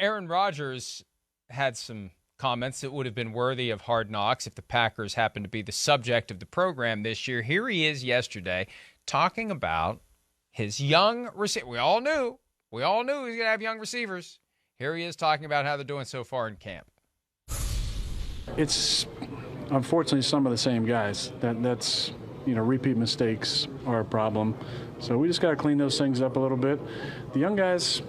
Aaron Rodgers had some comments that would have been worthy of Hard Knocks if the Packers happened to be the subject of the program this year. Here he is yesterday talking about his young receiver. We all knew he was going to have young receivers. Here he is talking about how they're doing so far in camp. It's unfortunately some of the same guys. That's repeat mistakes are a problem. So we just got to clean those things up a little bit. The young guys,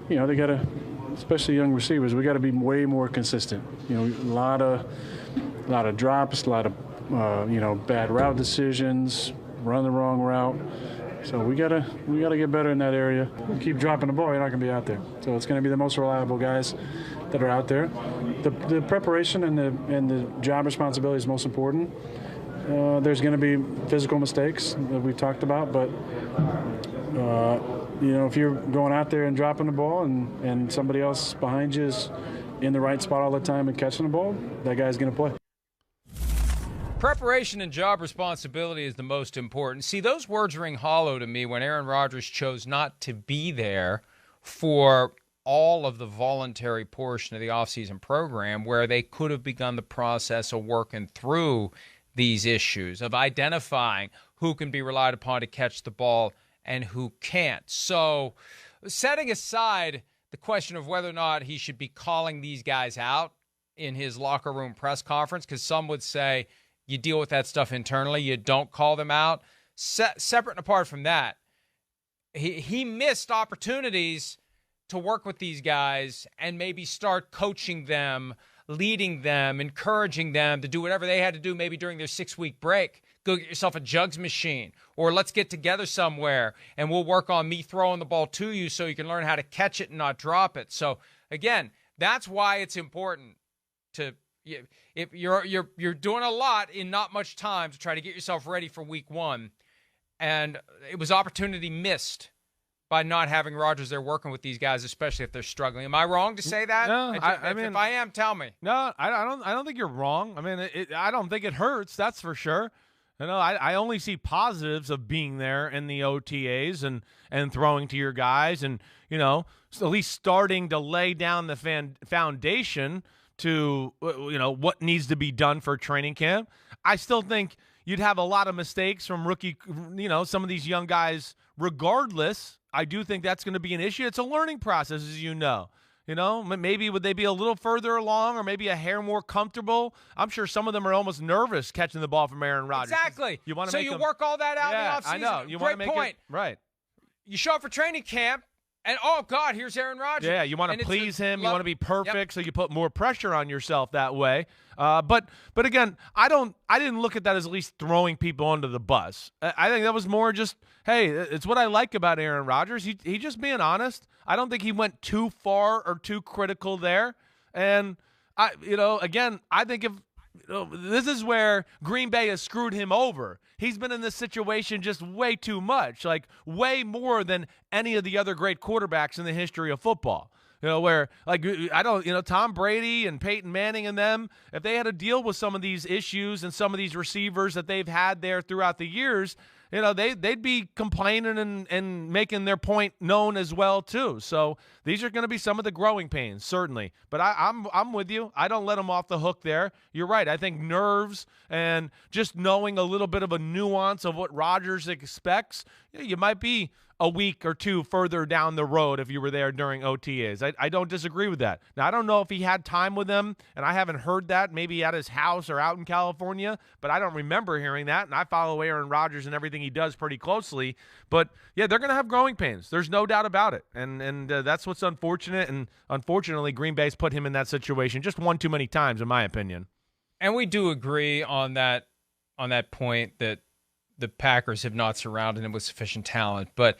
they got to, especially young receivers, we got to be way more consistent. A lot of drops, a lot of bad route decisions, run the wrong route. So we gotta get better in that area. Keep dropping the ball, you're not gonna be out there. So it's gonna be the most reliable guys that are out there. The preparation and the job responsibility is most important. There's gonna be physical mistakes that we talked about, but if you're going out there and dropping the ball and somebody else behind you is in the right spot all the time and catching the ball, that guy's gonna play. Preparation and job responsibility is the most important. See, those words ring hollow to me when Aaron Rodgers chose not to be there for all of the voluntary portion of the offseason program where they could have begun the process of working through these issues, of identifying who can be relied upon to catch the ball and who can't. So setting aside the question of whether or not he should be calling these guys out in his locker room press conference, because some would say, you deal with that stuff internally. You don't call them out. Separate and apart from that, he missed opportunities to work with these guys and maybe start coaching them, leading them, encouraging them to do whatever they had to do maybe during their 6-week break. Go get yourself a jugs machine, or let's get together somewhere and we'll work on me throwing the ball to you so you can learn how to catch it and not drop it. So, again, that's why it's important to – if you're doing a lot in not much time to try to get yourself ready for week one, and it was opportunity missed by not having Rodgers there working with these guys, especially if they're struggling. Am I wrong to say that? No, if I am, tell me. No, I don't think you're wrong. I mean, I don't think it hurts. That's for sure. I only see positives of being there in the OTAs and throwing to your guys, and at least starting to lay down the foundation to what needs to be done for training camp. I still think you'd have a lot of mistakes from rookie, some of these young guys regardless. I do think that's going to be an issue. It's a learning process, as you know. Maybe would they be a little further along or maybe a hair more comfortable? I'm sure some of them are almost nervous catching the ball from Aaron Rodgers. Exactly. You work all that out in the offseason. I know. You want to make point. Right. You show up for training camp, and, oh, God, here's Aaron Rodgers. Yeah, you want to please him. You want to be perfect, so you put more pressure on yourself that way. But again, I didn't look at that as at least throwing people under the bus. I think that was more just, hey, it's what I like about Aaron Rodgers. He just being honest. I don't think he went too far or too critical there. And, I think if this is where Green Bay has screwed him over. He's been in this situation just way too much, like way more than any of the other great quarterbacks in the history of football. Where Tom Brady and Peyton Manning and them, if they had to deal with some of these issues and some of these receivers that they've had there throughout the years, they'd be complaining and making their point known as well too. So these are going to be some of the growing pains, certainly. But I'm with you. I don't let them off the hook there. You're right. I think nerves and just knowing a little bit of a nuance of what Rodgers expects, you might be a week or two further down the road if you were there during OTAs. I don't disagree with that. Now, I don't know if he had time with them, and I haven't heard that, maybe at his house or out in California, but I don't remember hearing that, and I follow Aaron Rodgers and everything he does pretty closely. But, yeah, they're going to have growing pains. There's no doubt about it, and that's what's unfortunate, and unfortunately, Green Bay's put him in that situation just one too many times, in my opinion. And we do agree on that point that the Packers have not surrounded him with sufficient talent. But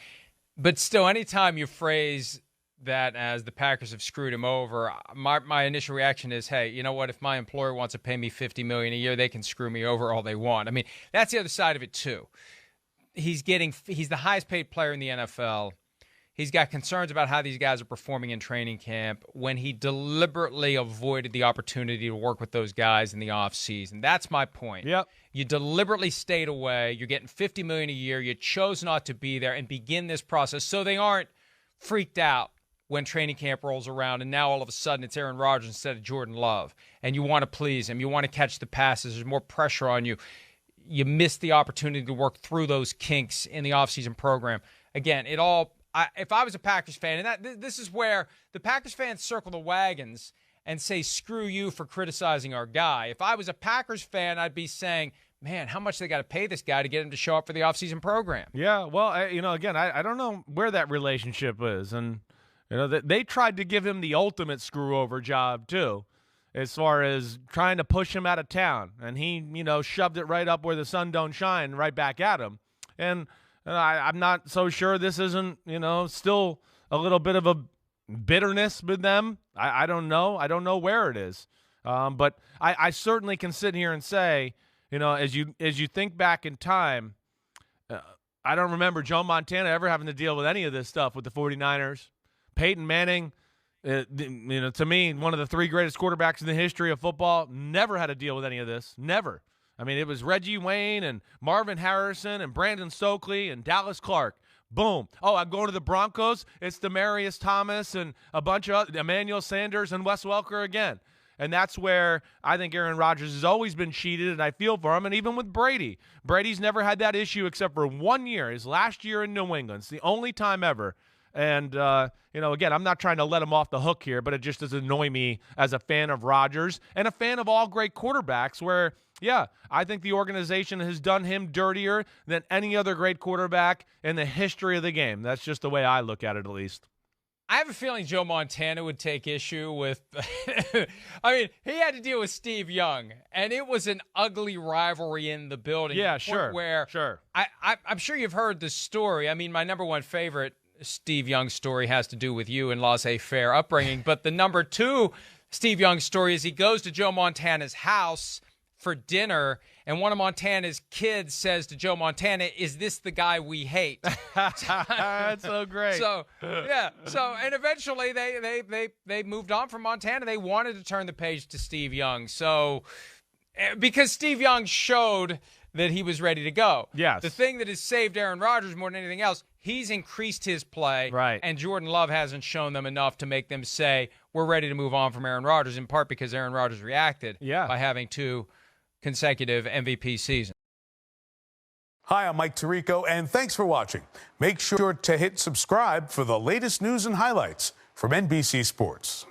still, anytime you phrase that as the Packers have screwed him over, my initial reaction is, hey, you know what? If my employer wants to pay me $50 million a year, they can screw me over all they want. I mean, that's the other side of it too. He's the highest paid player in the NFL. He's got concerns about how these guys are performing in training camp when he deliberately avoided the opportunity to work with those guys in the offseason. That's my point. Yep. You deliberately stayed away. You're getting $50 million a year. You chose not to be there and begin this process so they aren't freaked out when training camp rolls around, and now all of a sudden it's Aaron Rodgers instead of Jordan Love, and you want to please him, you want to catch the passes, there's more pressure on you. You miss the opportunity to work through those kinks in the offseason program. Again, if I was a Packers fan, and this is where the Packers fans circle the wagons and say, screw you for criticizing our guy. If I was a Packers fan, I'd be saying, man, how much they got to pay this guy to get him to show up for the offseason program? Yeah, well, again, I don't know where that relationship is. And, they tried to give him the ultimate screw-over job, too, as far as trying to push him out of town. And he, shoved it right up where the sun don't shine, right back at him. And I'm not so sure this isn't, still a little bit of a bitterness with them. I don't know. I don't know where it is. But I certainly can sit here and say, as you think back in time, I don't remember Joe Montana ever having to deal with any of this stuff with the 49ers. Peyton Manning, to me, one of the 3 greatest quarterbacks in the history of football, never had to deal with any of this. Never. I mean, it was Reggie Wayne and Marvin Harrison and Brandon Stokely and Dallas Clark. Boom. Oh, I'm going to the Broncos. It's Demaryius Thomas and a bunch of Emmanuel Sanders and Wes Welker again. And that's where I think Aaron Rodgers has always been cheated, and I feel for him. And even with Brady, Brady's never had that issue except for 1 year, his last year in New England. It's the only time ever. And, again, I'm not trying to let him off the hook here, but it just does annoy me as a fan of Rodgers and a fan of all great quarterbacks where, yeah, I think the organization has done him dirtier than any other great quarterback in the history of the game. That's just the way I look at it, at least. I have a feeling Joe Montana would take issue with I mean, he had to deal with Steve Young, and it was an ugly rivalry in the building. Yeah, sure. Sure. I'm sure you've heard the story. I mean, my number one favorite Steve Young story has to do with you and laissez-faire upbringing, but the number 2 Steve Young story is he goes to Joe Montana's house for dinner, and one of Montana's kids says to Joe Montana, "Is this the guy we hate?" That's so great. So yeah. So and eventually they moved on from Montana. They wanted to turn the page to Steve Young. So because Steve Young showed that he was ready to go. Yes. The thing that has saved Aaron Rodgers more than anything else, he's increased his play. Right. And Jordan Love hasn't shown them enough to make them say, we're ready to move on from Aaron Rodgers, in part because Aaron Rodgers reacted by having 2 consecutive MVP seasons. Hi, I'm Mike Tirico, and thanks for watching. Make sure to hit subscribe for the latest news and highlights from NBC Sports.